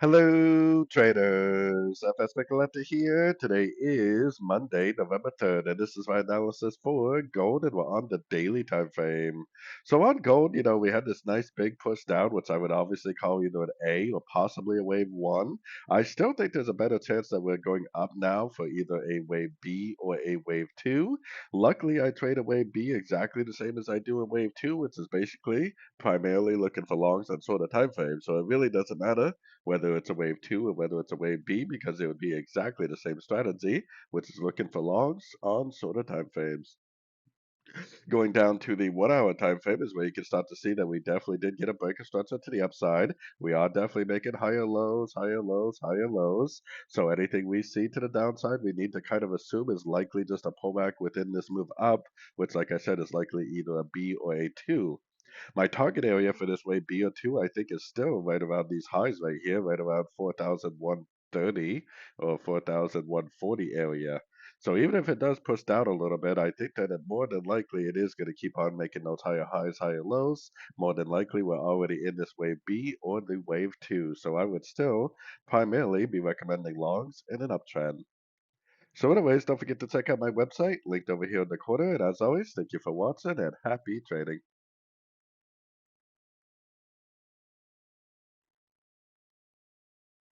Hello, traders. FX Pip Collector here. Today is Monday, November 3rd, and this is my analysis for gold, and we're on the daily time frame. So on gold, we had this nice big push down, which I would obviously call either an A or possibly a wave one. I still think there's a better chance that we're going up now for either a wave B or a wave two. Luckily, I trade a wave B exactly the same as I do a wave two, which is basically primarily looking for longs on shorter time frame. So it really doesn't matter whether it's a wave two or whether it's a wave B, because it would be exactly the same strategy, which is looking for longs on shorter time frames. Going down to the 1 hour time frame is where you can start to see that we definitely did get a break of structure to the upside. We are definitely making higher lows, higher lows, higher lows. So anything we see to the downside, we need to kind of assume is likely just a pullback within this move up, which, like I said, is likely either a B or a two. My target area for this wave B or two, I think, is still right around these highs right here, right around 4,130 or 4,140 area. So even if it does push down a little bit, I think that more than likely it is going to keep on making those higher highs, higher lows. More than likely, we're already in this wave B or the wave two. So I would still primarily be recommending longs in an uptrend. So anyways, don't forget to check out my website, linked over here in the corner. And as always, thank you for watching and happy trading.